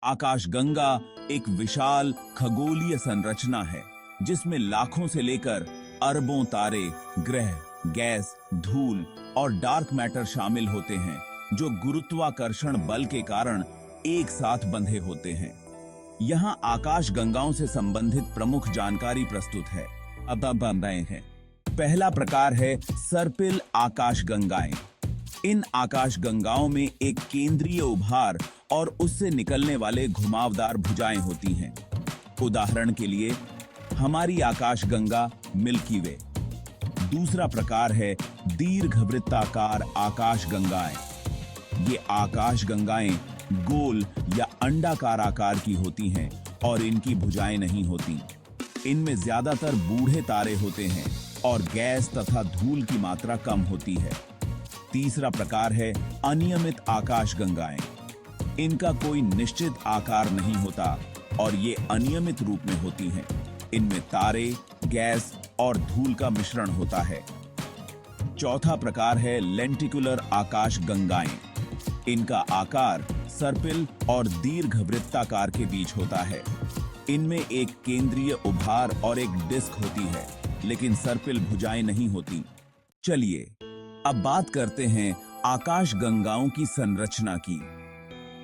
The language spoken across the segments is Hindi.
आकाशगंगा एक विशाल खगोलीय संरचना है जिसमें लाखों से लेकर अरबों तारे, ग्रह, गैस, धूल और डार्क मैटर शामिल होते हैं जो गुरुत्वाकर्षण बल के कारण एक साथ बंधे होते हैं। यहाँ आकाशगंगाओं से संबंधित प्रमुख जानकारी प्रस्तुत है। अब बन रहे हैं। पहला प्रकार है सर्पिल आकाशगंगाएं। इन आकाशगंगाओं में एक केंद्रीय उभार और उससे निकलने वाले घुमावदार भुजाएं होती हैं। उदाहरण के लिए हमारी आकाशगंगा मिल्की वे। दूसरा प्रकार है दीर्घवृत्ताकार आकाशगंगाएं। ये आकाशगंगाएं गोल या अंडाकार आकार की होती हैं और इनकी भुजाएं नहीं होती। इनमें ज्यादातर बूढ़े तारे होते हैं और गैस तथा धूल की मात्रा कम होती है। तीसरा प्रकार है अनियमित आकाशगंगाएं। इनका कोई निश्चित आकार नहीं होता और ये अनियमित रूप में होती हैं। इनमें तारे, गैस और धूल का मिश्रण होता है। चौथा प्रकार है लेंटिकुलर आकाशगंगाएं। इनका आकार सर्पिल और दीर्घवृत्ताकार के बीच होता है। इनमें एक केंद्रीय उभार और एक डिस्क होती है, लेकिन सर्पिल भुजाएं नहीं होती। चलिए अब बात करते हैं आकाशगंगाओं की संरचना की।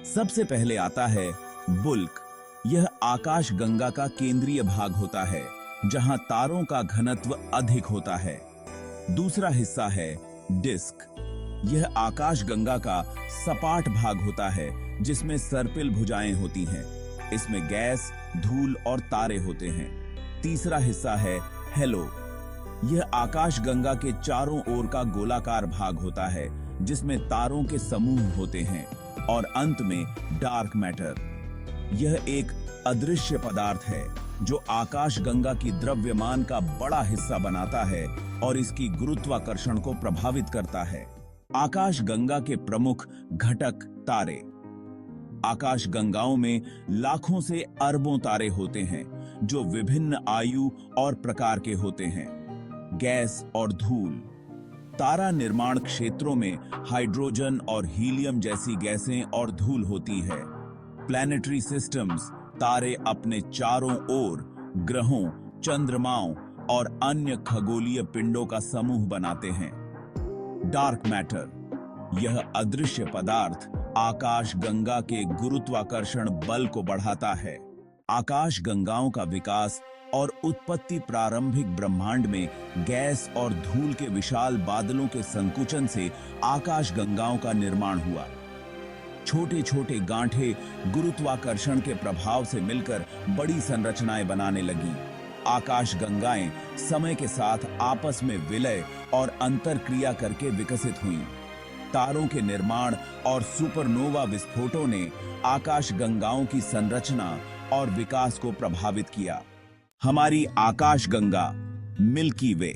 सबसे पहले आता है बुल्क। यह आकाशगंगा का केंद्रीय भाग होता है जहां तारों का घनत्व अधिक होता है। दूसरा हिस्सा है डिस्क। यह आकाशगंगा का सपाट भाग होता है जिसमें सर्पिल भुजाएं होती हैं। इसमें गैस, धूल और तारे होते हैं। तीसरा हिस्सा है हेलो। यह आकाशगंगा के चारों ओर का गोलाकार भाग होता है जिसमें तारों के समूह होते हैं। और अंत में डार्क मैटर। यह एक अदृश्य पदार्थ है जो आकाशगंगा की द्रव्यमान का बड़ा हिस्सा बनाता है और इसकी गुरुत्वाकर्षण को प्रभावित करता है। आकाशगंगा के प्रमुख घटक तारे। आकाशगंगाओं में लाखों से अरबों तारे होते हैं जो विभिन्न आयु और प्रकार के होते हैं। गैस और धूल। तारा निर्माण क्षेत्रों में हाइड्रोजन और हीलियम जैसी गैसें और धूल होती है। Planetary systems. तारे अपने चारों ओर ग्रहों, चंद्रमाओं और अन्य खगोलीय पिंडों का समूह बनाते हैं। Dark matter. यह अदृश्य पदार्थ आकाशगंगा के गुरुत्वाकर्षण बल को बढ़ाता है। आकाशगंगाओं का विकास और उत्पत्ति प्रारंभिक ब्रह्मांड में गैस और धूल के विशाल बादलों के संकुचन से आकाशगंगाओं का निर्माण हुआ। छोटे छोटे गांठे गुरुत्वाकर्षण के प्रभाव से मिलकर बड़ी संरचनाएं बनाने लगी। आकाशगंगाएं समय के साथ आपस में विलय और अंतरक्रिया करके विकसित हुईं। तारों के निर्माण और सुपरनोवा विस्फोटों ने आकाशगंगाओं की संरचना और विकास को प्रभावित किया। हमारी आकाशगंगा मिल्की वे।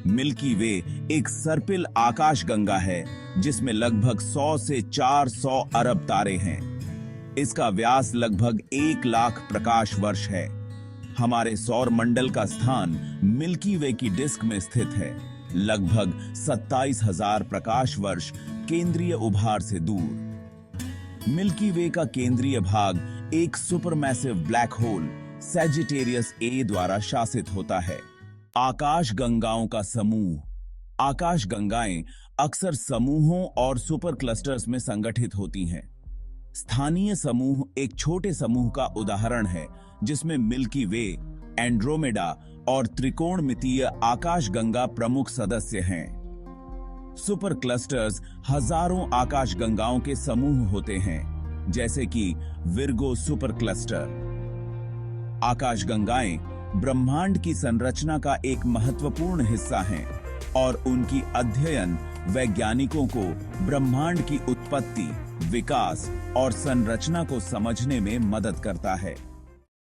मिल्की वे एक सर्पिल आकाशगंगा है जिसमें लगभग 100 से 400 अरब तारे हैं। इसका व्यास लगभग 1 लाख प्रकाश वर्ष है। हमारे सौर मंडल का स्थान मिल्की वे की डिस्क में स्थित है, लगभग 27,000 प्रकाश वर्ष केंद्रीय उभार से दूर। मिल्की वे का केंद्रीय भाग एक supermassive black hole Sagittarius A द्वारा शासित होता है। आकाशगंगाओं का समूह। आकाशगंगाएं अक्सर समूहों और सुपर क्लस्टर्स में संगठित होती हैं। स्थानीय समूह एक छोटे समूह का उदाहरण है जिसमें मिल्की वे, एंड्रोमेडा और त्रिकोणमितीय आकाशगंगा प्रमुख सदस्य हैं। सुपर क्लस्टर्स हजारों आकाशगंगाओं के समूह होते हैं, जैसे कि विर्गो सुपर क्लस्टर। आकाशगंगाएं ब्रह्मांड की संरचना का एक महत्वपूर्ण हिस्सा हैं और उनकी अध्ययन वैज्ञानिकों को ब्रह्मांड की उत्पत्ति, विकास और संरचना को समझने में मदद करता है।